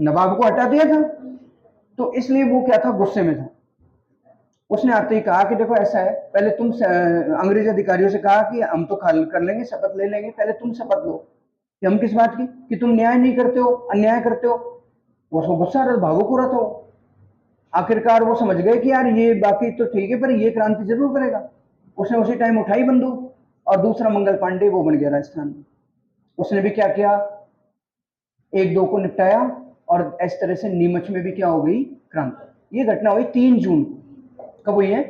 नवाब को हटा दिया था। तो इसलिए वो क्या था, गुस्से में था। उसने आते ही कहा कि देखो ऐसा है, पहले तुम अंग्रेज अधिकारियों से कहा कि हम तो खाल कर लेंगे, शपथ ले लेंगे, पहले तुम शपथ लो कि हम किस बात की, कि तुम न्याय नहीं करते हो, अन्याय करते हो। वो गुस्सा भावुक हो रहा था। आखिरकार वो समझ गए कि यार ये बाकी तो ठीक है, पर ये क्रांति जरूर करेगा। उसने उसी टाइम उठाई बंदूक, और दूसरा मंगल पांडे वो बन गया राजस्थान में। उसने भी क्या किया, एक दो को निपटाया, और इस तरह से नीमच में भी क्या हो गई, क्रांति। ये घटना हुई 3 जून को। कब हुई है,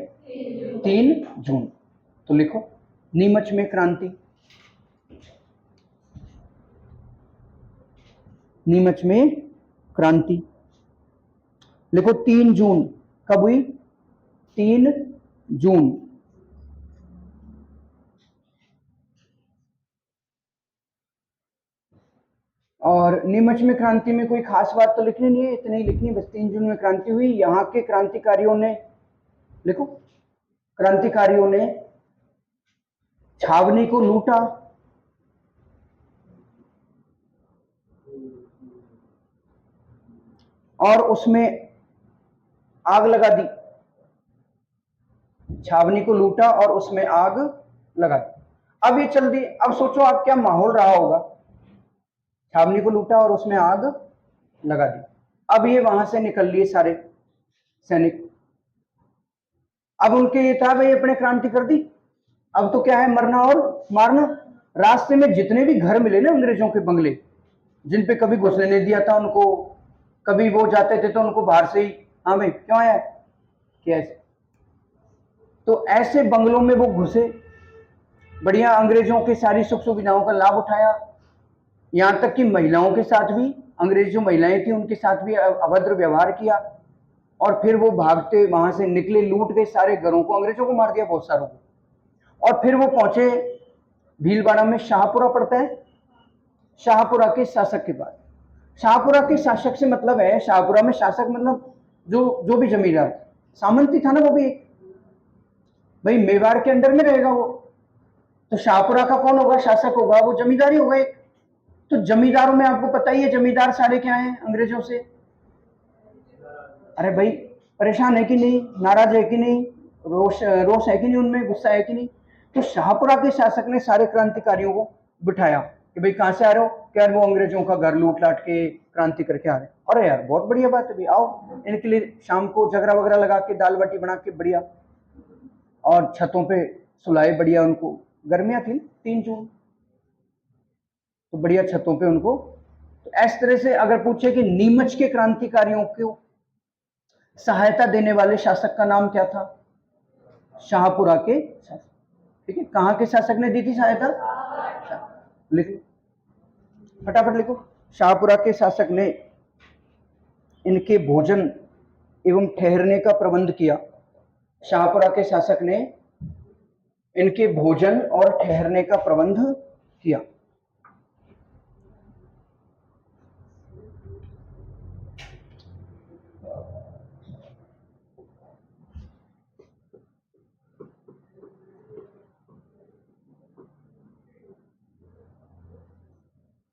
3 जून। तो लिखो नीमच में क्रांति, नीमच में क्रांति लिखो 3 जून। कब हुई, 3 जून। और नीमच में क्रांति में कोई खास बात तो लिखनी नहीं है, इतनी ही लिखनी, बस 3 जून में क्रांति हुई। यहाँ के क्रांतिकारियों ने, लिखो, क्रांतिकारियों ने छावनी को लूटा, और उसमें आग लगा दी। छावनी को लूटा और उसमें आग लगा दी। अब ये चल दी। अब सोचो आप क्या माहौल रहा होगा। छावनी को लूटा और उसमें आग लगा दी। अब ये वहां से निकल लिए सारे सैनिक। अब उनके ये था भाई अपने क्रांति कर दी, अब तो क्या है, मरना और मारना। रास्ते में जितने भी घर मिले ना अंग्रेजों के बंगले, जिन पे कभी घुसने नहीं दिया था उनको, कभी वो जाते थे तो उनको बाहर से ही, हाँ भाई क्यों आया, कैसे, तो ऐसे बंगलों में वो घुसे, बढ़िया अंग्रेजों की सारी सुख सुविधाओं का लाभ उठाया। यहां तक कि महिलाओं के साथ भी, अंग्रेज जो महिलाएं थी उनके साथ भी अभद्र व्यवहार किया। और फिर वो भागते वहां से निकले, लूट गए सारे घरों को, अंग्रेजों को मार दिया बहुत सारों को। और फिर वो पहुंचे भीलवाड़ा में, शाहपुरा पड़ता है, शाहपुरा के शासक के पास। शाहपुरा के शासक से मतलब है, शाहपुरा में शासक मतलब जो जो भी जमींदार, सामंती था ना वो भी एक, भाई मेवाड़ के अंडर में रहेगा वो, तो शाहपुरा का कौन होगा, शासक होगा, वो जमींदारी होगा एक। तो जमींदारों में आपको पता ही है जमींदार सारे क्या हैं अंग्रेजों से, अरे भाई परेशान है कि नहीं, नाराज है कि नहीं, रोष रोष है कि नहीं उनमें, गुस्सा है कि नहीं। तो शाहपुरा के शासक ने सारे क्रांतिकारियों को बिठाया कि भाई कहां से आ रहे हो, क्या वो अंग्रेजों का घर लूट लाट के क्रांति करके आ रहे हैं। अरे यार बहुत बढ़िया बात है भाई, आओ इनके लिए शाम को झगड़ा वगैरह लगा के दाल बाटी बना के बढ़िया, और छतों पे सुलाए बढ़िया उनको, गर्मियां थी 3 जून, तो बढ़िया छतों पे उनको। तो इस तरह से अगर पूछे कि नीमच के क्रांतिकारियों को सहायता देने वाले शासक का नाम क्या था, शाहपुरा के शासक। ठीक है, कहां के शासक ने दी थी सहायता, लिखो फटाफट लिखो, शाहपुरा के शासक ने इनके भोजन एवं ठहरने का प्रबंध किया। शाहपुरा के शासक ने इनके भोजन और ठहरने का प्रबंध किया।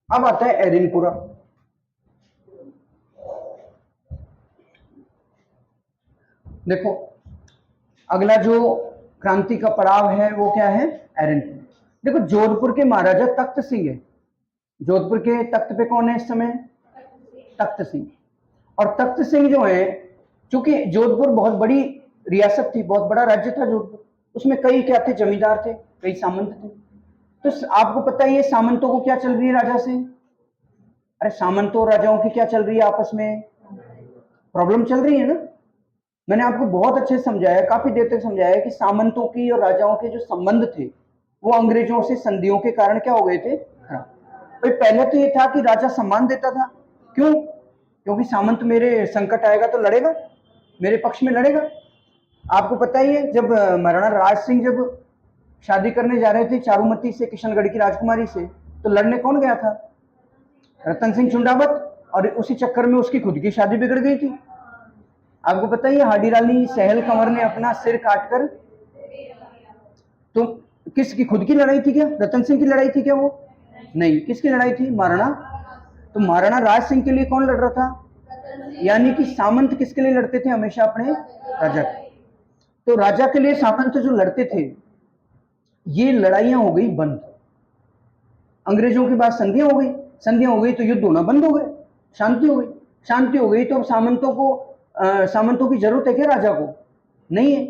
अब आता है एरिनपुरा। देखो अगला जो क्रांति का पड़ाव है वो क्या है, एरनपुर। देखो जोधपुर के महाराजा तख्त सिंह है, जोधपुर के तख्त पे कौन है इस समय, तख्त सिंह। और तख्त सिंह जो है, चूंकि जोधपुर बहुत बड़ी रियासत थी, बहुत बड़ा राज्य था जोधपुर, उसमें कई क्या थे, जमींदार थे, कई सामंत थे। तो आपको पता है ये सामंतों को क्या चल रही है राजा से, अरे सामंतों और राजाओं की क्या चल रही है, आपस में प्रॉब्लम चल रही है ना। मैंने आपको बहुत अच्छे से समझाया, काफी देर तक समझाया कि सामंतों की और राजाओं के जो संबंध थे वो अंग्रेजों से संधियों के कारण क्या हो गए थे, भाई पहले तो ये था कि राजा सम्मान देता था, क्यों, क्योंकि सामंत मेरे संकट आएगा तो लड़ेगा, मेरे पक्ष में लड़ेगा। आपको पता ही है जब महाराणा राज सिंह जब शादी करने जा रहे थे चारुमती से, किशनगढ़ की राजकुमारी से, तो लड़ने कौन गया था, रतन सिंह चुंडावत, और उसी चक्कर में उसकी खुद की शादी बिगड़ गई थी। आपको पता ही है हाडी रानी सहल कंवर ने अपना सिर काटकर, तो किसकी खुद की लड़ाई थी क्या, रतन सिंह की लड़ाई थी क्या, वो नहीं, किसकी लड़ाई थी, महाराणा। तो महाराणा राज सिंह के लिए कौन लड़ रहा था, यानी कि सामंत किसके लिए लड़ते थे, हमेशा अपने राजा के। तो राजा के लिए सामंत जो लड़ते थे, ये लड़ाइयां हो गई बंद, अंग्रेजों के बाद संधियां हो गई, संधियां हो गई तो युद्ध होना बंद हो गए, शांति हो गई, शांति हो गई तो अब सामंतों की जरूरत है क्या राजा को, नहीं है।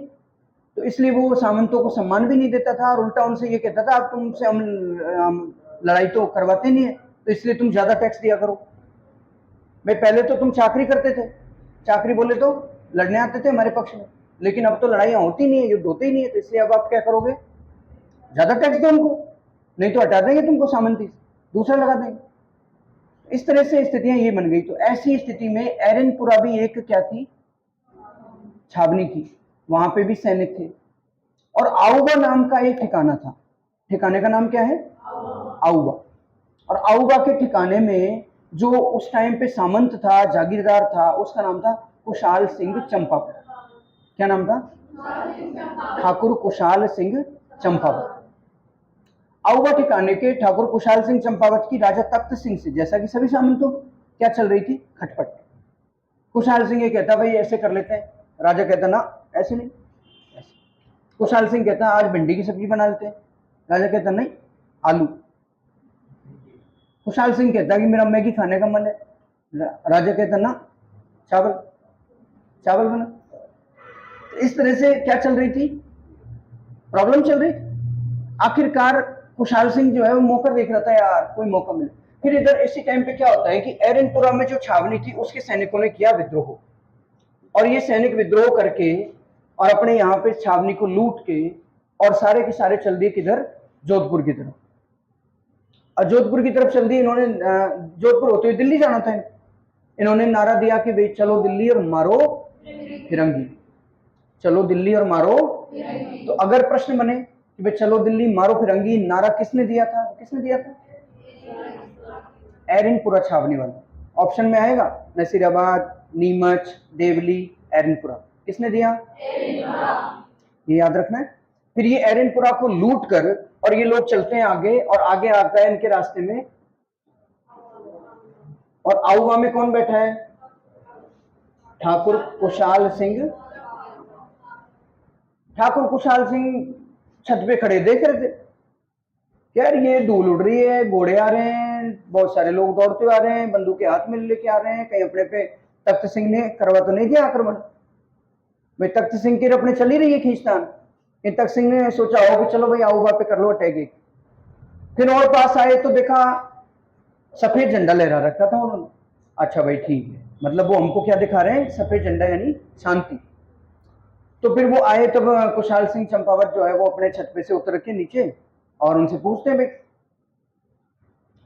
तो इसलिए वो सामंतों को सम्मान भी नहीं देता था और उल्टा उनसे ये कहता था अब तुमसे हम लड़ाई तो करवाते नहीं है, तो इसलिए तुम ज्यादा टैक्स दिया करो। भाई पहले तो तुम चाकरी करते थे, चाकरी बोले तो लड़ने आते थे हमारे पक्ष में, लेकिन अब तो लड़ाइयां होती नहीं है, युद्ध होते ही नहीं है, तो इसलिए अब आप क्या करोगे, ज्यादा टैक्स दो उनको, नहीं तो हटा देंगे तुमको सामंती, दूसरा लगा देंगे। इस तरह से स्थितियां ये बन गई। तो ऐसी स्थिति में एरनपुरा भी एक क्या थी, छावनी थी, वहां पे भी सैनिक थे। और आऊबा नाम का एक ठिकाना था, ठिकाने का नाम क्या है, आऊबा। और आऊबा के ठिकाने में जो उस टाइम पे सामंत था, जागीरदार था, उसका नाम था कुशाल सिंह चंपावत। क्या नाम था, ठाकुर कुशाल सिंह चंपावत। आऊबा ठिकाने के ठाकुर कुशाल सिंह चंपावत की राजा तख्त सिंह से, जैसा कि सभी सामंतों क्या चल रही थी, खटपट। कुशाल सिंह ये कहता भाई ऐसे कर लेते हैं, राजा कहता ना ऐसे नहीं, ऐसे। कुशाल सिंह कहता आज भिंडी की सब्जी बना लेते हैं, राजा कहता नहीं आलू। कुशाल सिंह कहता कि मेरा मैगी खाने का मन है, राजा कहता ना चावल, चावल बना। इस तरह से क्या चल रही थी, प्रॉब्लम चल रही। आखिरकार कुशाल सिंह जो है वो मौका देख रहा था, यार कोई मौका मिले। फिर इधर इसी टाइम पे क्या होता है कि एरनपुरा में जो छावनी थी उसके सैनिकों ने किया विद्रोह, और ये सैनिक विद्रोह करके और अपने यहाँ पे छावनी को लूट के और सारे के सारे चल दिए किधर, जोधपुर की तरफ। और जोधपुर की तरफ चल दिए इन्होंने, जोधपुर होते हुए दिल्ली जाना था, इन्होंने नारा दिया कि भाई चलो दिल्ली और मारो फिरंगी, चलो दिल्ली और मारो। तो अगर प्रश्न बने कि भाई चलो दिल्ली मारो फिरंगी नारा किसने दिया था, किसने दिया था, एरनपुरा छावनी वाला। ऑप्शन में आएगा नसीराबाद, नीमच, देवली, एरनपुरा, किसने दिया, ये याद रखना है। फिर ये एरनपुरा को लूट कर और ये लोग चलते हैं आगे, और आगे आता है इनके रास्ते में, और आऊबा में कौन बैठा है, ठाकुर कुशाल सिंह। ठाकुर कुशाल सिंह छत पे खड़े देख रहे थे, यार ये धूल उड़ रही है, घोड़े आ रहे हैं, बहुत सारे लोग दौड़ते हुए आ रहे हैं, बंदूकें हाथ में लेके आ रहे हैं, कहीं अपने पे तख्त सिंह ने करवा तो नहीं दिया आक्रमण, भाई तख्त सिंह की अपने चल ही रही है खींचतान, तख्त सिंह ने सोचा हो कि चलो भाई आऊबा पे कर लो अटैक। फिर और पास आए तो देखा सफेद झंडा लहरा रखा था उन्होंने, अच्छा भाई ठीक है, मतलब वो हमको क्या दिखा रहे हैं, सफेद झंडा यानी शांति। तो फिर वो आए तब कुशाल सिंह चंपावत जो है वो अपने छत पे से उतर के नीचे और उनसे पूछते हैं भाई,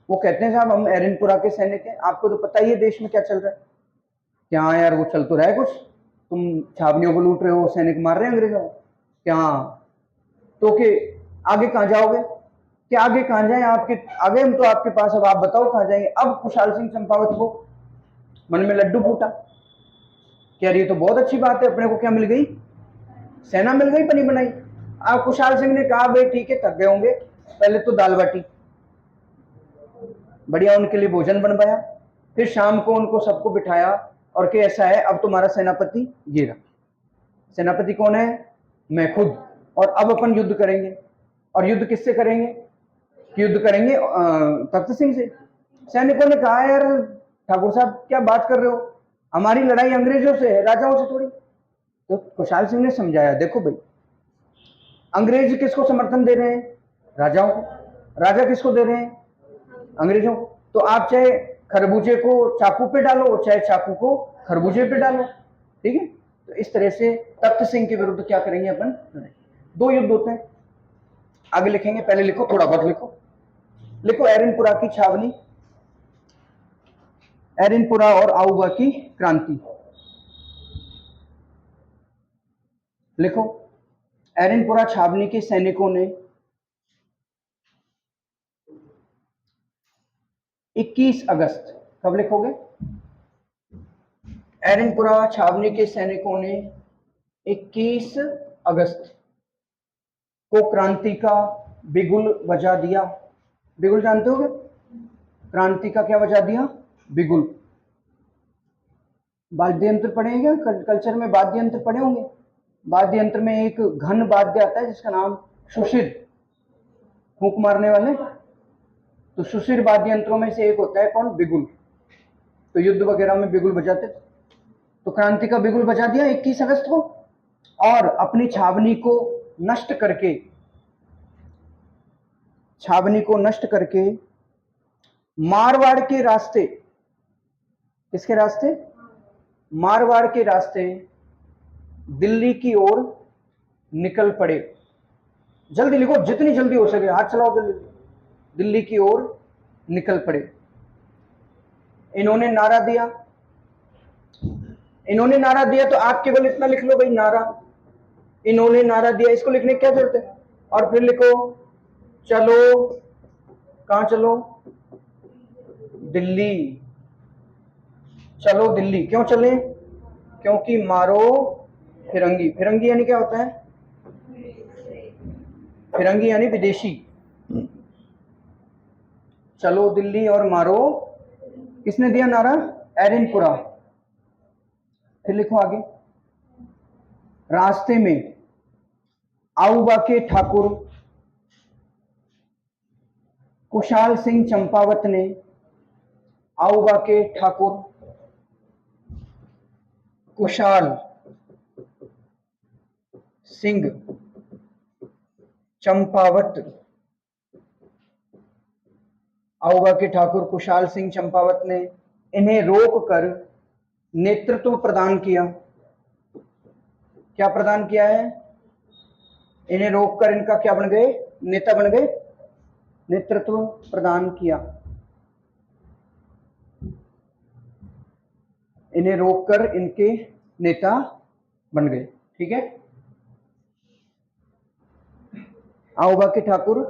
वो कहते हैं साहब हम एरनपुरा के सैनिक हैं, आपको तो पता ही है देश में क्या चल रहा है। क्या यार वो चल तो रहा है कुछ, तुम छावनियों को लूट रहे हो, सैनिक मार रहे हैं अंग्रेजों को, क्या तो कि आगे कहाँ जाओगे, कि आगे कहाँ जाए, आपके आगे हम तो आपके पास, अब आप बताओ कहाँ जाएंगे। अब कुशाल सिंह चंपावत को मन में लड्डू फूटा, कह रही है तो बहुत अच्छी बात है, अपने को क्या मिल गई, सेना मिल गई बनी बनाई। अब कुशाल सिंह ने कहा भाई ठीक है थक गए होंगे, पहले तो दाल बाटी बढ़िया उनके लिए भोजन बनवाया, फिर शाम को उनको सबको बिठाया और कि ऐसा है अब तुम्हारा सेनापति ये रहा। सेनापति कौन है, मैं खुद, और अब अपन युद्ध करेंगे। और युद्ध किससे करेंगे? युद्ध करेंगे तख्त सिंह से। सैनिकों ने कहा यार ठाकुर साहब क्या बात कर रहे हो, हमारी लड़ाई अंग्रेजों से है, राजाओं से थोड़ी। तो खुशहाल सिंह ने समझाया, देखो भाई, अंग्रेज किसको समर्थन दे रहे हैं? राजाओं को। राजा किसको दे रहे हैं? अंग्रेजों को। तो आप चाहे खरबूजे को चाकू पे डालो, चाहे चाकू को खरबूजे पे डालो, ठीक है। तो इस तरह से तख्त सिंह के विरुद्ध क्या करेंगे अपन? दो युद्ध होते हैं, आगे लिखेंगे, पहले लिखो, थोड़ा बहुत लिखो। लिखो एरनपुरा की छावनी, एरनपुरा और आउवा की क्रांति। लिखो, एरनपुरा छावनी के सैनिकों ने 21 अगस्त, कब लिखोगे? एरनपुरा छावनी के सैनिकों ने 21 अगस्त को क्रांति का बिगुल बजा दिया। बिगुल जानते होगे? क्रांति का क्या बजा दिया? बिगुल। वाद्य यंत्र पढ़े हैं क्या? कल्चर में वाद्य यंत्र पढ़े होंगे। वाद्य यंत्र में एक घन वाद्य आता है जिसका नाम सुशिर, फूंक मारने वाले। तो सुशिर वाद्य यंत्रों में से एक होता है कौन? बिगुल। तो युद्ध वगैरह में बिगुल बजाते थे। तो क्रांति का बिगुल बजा दिया 21 अगस्त को, और अपनी छावनी को नष्ट करके, छावनी को नष्ट करके मारवाड़ के रास्ते, किसके रास्ते? मारवाड़ के रास्ते दिल्ली की ओर निकल पड़े। जल्दी लिखो, जितनी जल्दी हो सके, हाथ चलाओ जल्दी। दिल्ली की ओर निकल पड़े। इन्होंने नारा दिया, इन्होंने नारा दिया, तो आप केवल इतना लिख लो भाई, नारा। इन्होंने नारा दिया, इसको लिखने की क्या जरूरत है? और फिर लिखो चलो, कहां चलो? दिल्ली। चलो दिल्ली। क्यों चले? क्योंकि मारो फिरंगी। फिरंगी यानी क्या होता है? फिरंगी यानी विदेशी। चलो दिल्ली और मारो, किसने दिया नारा? एरनपुरा। फिर लिखो आगे, रास्ते में आउबा के ठाकुर कुशाल सिंह चंपावत ने, आउबा के ठाकुर कुशाल सिंह चंपावत, आउबा के ठाकुर कुशाल सिंह चंपावत ने इन्हें रोककर नेतृत्व प्रदान किया। क्या प्रदान किया है? इन्हें रोककर इनका क्या बन गए? नेता बन गए, नेतृत्व प्रदान किया। इन्हें रोककर इनके नेता बन गए, ठीक है। आउबा के ठाकुर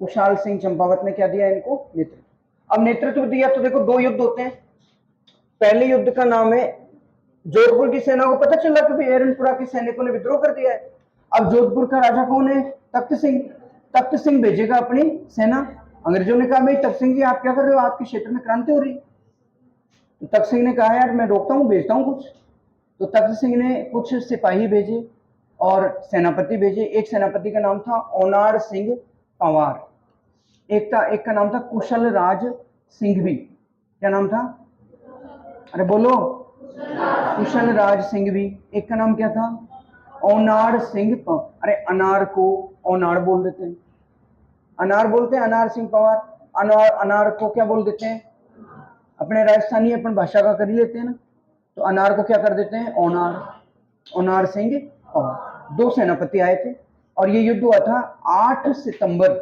कुशाल सिंह चंपावत ने क्या दिया? इनको नेतृत्व। अब नेतृत्व दिया तो देखो, दो युद्ध होते हैं। पहले युद्ध का नाम है, जोधपुर की सेना को पता चला कि एरनपुरा के सैनिकों ने विद्रोह कर दिया है। अब जोधपुर का राजा कौन है? तख्त सिंह। तख्त सिंह भेजेगा अपनी सेना। अंग्रेजों ने कहा भाई तख्त सिंह जी आप क्या कर रहे हो, आपके क्षेत्र में क्रांति हो रही। तो तख्त सिंह ने कहा यार मैं रोकता हूँ, भेजता हूँ कुछ। तो तख्त सिंह ने कुछ सिपाही भेजे और सेनापति भेजे। एक सेनापति का नाम था ओनार सिंह पंवार, एक का नाम था कुशल राज सिंघवी। क्या नाम था? अरे बोलो, कुशल राज सिंघवी। एक का नाम क्या था? ओनार सिंह अरे अनार को ओनार बोल देते हैं, अनार बोलते हैं, अनार सिंह पंवार। अनार को क्या बोल देते हैं? अपने राजस्थानी अपन भाषा का कर ही लेते हैं ना, तो अनार को क्या कर देते हैं? ओनार। ओनार सिंह पंवार। दो सेनापति आए थे और ये युद्ध हुआ था 8 सितंबर।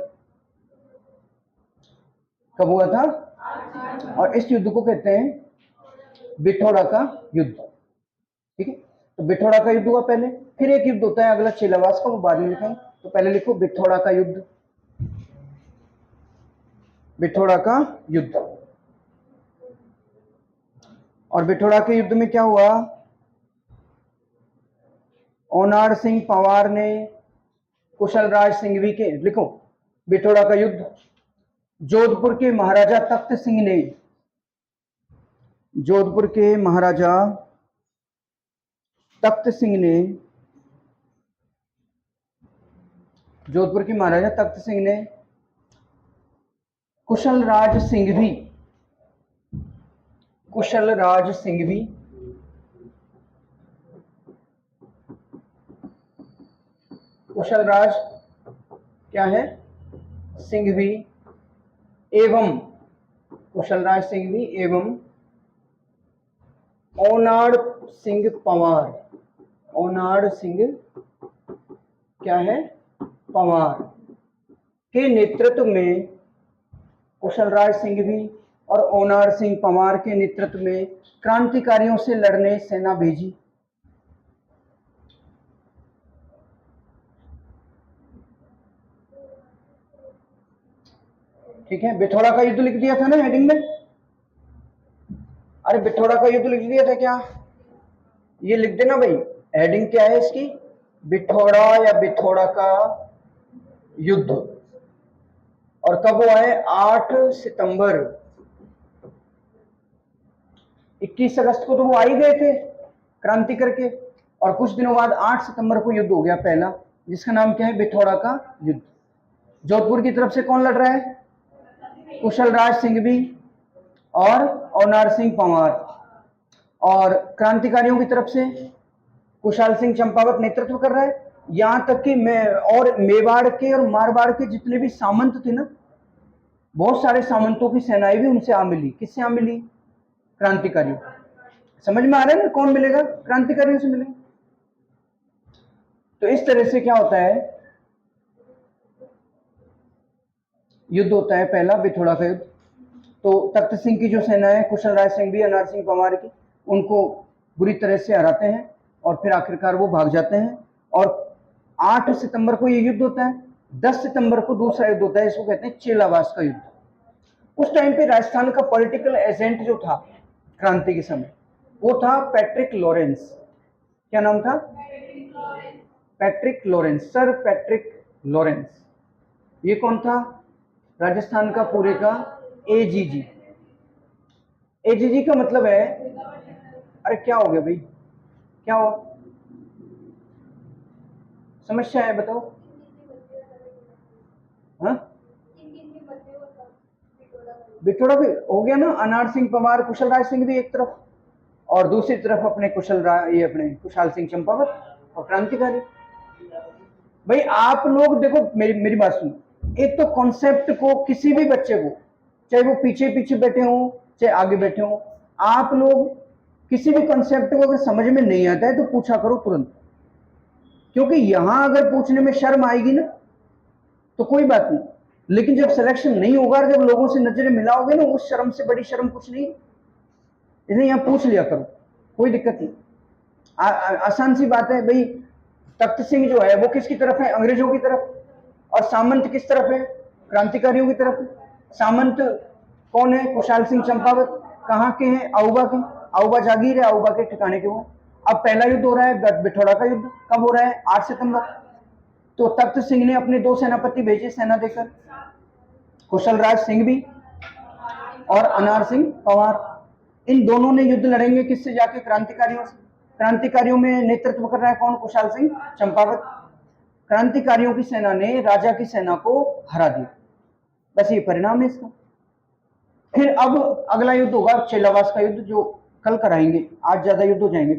कब हुआ था? और इस युद्ध को कहते हैं बिठौड़ा का युद्ध, ठीक है। तो बिठौड़ा का युद्ध हुआ पहले, फिर एक युद्ध होता है अगला चेलावास का, वो बाद में लिखेंगे। तो पहले लिखो बिठौड़ा का युद्ध, बिठौड़ा का युद्ध। और बिठौड़ा के युद्ध में क्या हुआ? ओनार सिंह पंवार ने कुशल राज सिंघवी के, लिखो बिठौड़ा का युद्ध, जोधपुर के महाराजा तख्त सिंह ने, जोधपुर के महाराजा तख्त सिंह ने जोधपुर की महाराजा तख्त सिंह ने कुशलराज सिंह भी, कुशलराज सिंह भी कुशलराज क्या है, सिंघवी एवं कुशलराज सिंघवी एवं ओनाड सिंह पंवार, ओनाड सिंह क्या है, पंवार के नेतृत्व में, कुशलराज सिंघवी और ओनाड सिंह पंवार के नेतृत्व में क्रांतिकारियों से लड़ने सेना भेजी। ठीक है, बिथोड़ा का युद्ध लिख दिया था ना हेडिंग में, अरे बिथोड़ा का युद्ध लिख दिया था क्या, ये लिख देना भाई, हेडिंग क्या है इसकी, बिथोड़ा या बिथोड़ा का युद्ध। और कब हुआ है, 8 सितंबर, 21 अगस्त को तो वो आ ही गए थे क्रांति करके, और कुछ दिनों बाद 8 सितंबर को युद्ध हो गया पहला, जिसका नाम क्या है, बिथोड़ा का युद्ध। जोधपुर की तरफ से कौन लड़ रहा है, कुशलराज सिंघवी और ओनार सिंह पंवार, और क्रांतिकारियों की तरफ से कुशाल सिंह चंपावत नेतृत्व कर रहा है। यहां तक कि और मेवाड़ के और मारवाड़ के जितने भी सामंत थे ना, बहुत सारे सामंतों की सेनाएं भी उनसे आ मिली। किससे आ मिली, क्रांतिकारियों। समझ में आ रहा है ना, कौन मिलेगा, क्रांतिकारियों से मिलेगा। तो इस तरह से क्या होता है, युद्ध होता है पहला बिथोड़ा का युद्ध। तो तख्त सिंह की जो सेना है, कुशलराज सिंह भी, अनार सिंह पंवार की, उनको बुरी तरह से हराते हैं और फिर आखिरकार वो भाग जाते हैं। और 8 सितंबर को ये युद्ध होता है। 10 सितंबर को दूसरा युद्ध होता है, इसको कहते हैं चेलावास का युद्ध। उस टाइम पे राजस्थान का पॉलिटिकल एजेंट जो था क्रांति के समय, वो था पैट्रिक लॉरेंस। क्या नाम था, Patrick Lawrence, sir Patrick Lawrence. ये कौन था, राजस्थान का पूरे का एजीजी। एजीजी का मतलब है, अरे क्या हो गया भाई, क्या हो, समस्या है बताओ, हाँ बिथोड़ा भी हो गया ना, अनार सिंह पंवार, कुशलराज सिंह भी एक तरफ, और दूसरी तरफ अपने ये अपने कुशाल सिंह चंपावत और क्रांतिकारी। भाई आप लोग देखो, मेरी बात सुनो, एक तो कॉन्सेप्ट को किसी भी बच्चे को, चाहे वो पीछे पीछे बैठे हो चाहे आगे बैठे हो, आप लोग किसी भी कॉन्सेप्ट को अगर समझ में नहीं आता है तो पूछा करो तुरंत। क्योंकि यहां अगर पूछने में शर्म आएगी ना तो कोई बात नहीं, लेकिन जब सिलेक्शन नहीं होगा, जब लोगों से नजरें मिलाओगे ना, उस शर्म से बड़ी शर्म कुछ नहीं। इसलिए यहां पूछ लिया करो, कोई दिक्कत नहीं। आसान सी बात है भाई। तख्त सिंह जो है वो किसकी तरफ है, अंग्रेजों की तरफ, और सामंत किस तरफ है, क्रांतिकारियों की तरफ। सामंत कौन है, कुशाल सिंह चंपावत, कहाँ के हैं, आऊबा के, आऊबा जागीर है, आऊबा के ठिकाने के वो। अब पहला युद्ध हो रहा है बिठौड़ा का युद्ध, कब हो रहा है, 8 सितंबर। तो तख्त सिंह ने अपने 2 सेनापति भेजे सेना देकर, कुशलराज सिंह भी और अनार सिंह पंवार। इन दोनों ने युद्ध लड़ेंगे किससे, जाके क्रांतिकारियों से। क्रांतिकारियों में नेतृत्व कर रहा है कौन, कुशाल सिंह चंपावत। क्रांतिकारियों की सेना ने राजा की सेना को हरा दिया, बस ये परिणाम है इसका। फिर अब अगला युद्ध होगा चेलावास का युद्ध, जो कल कराएंगे, आज ज्यादा युद्ध हो जाएंगे।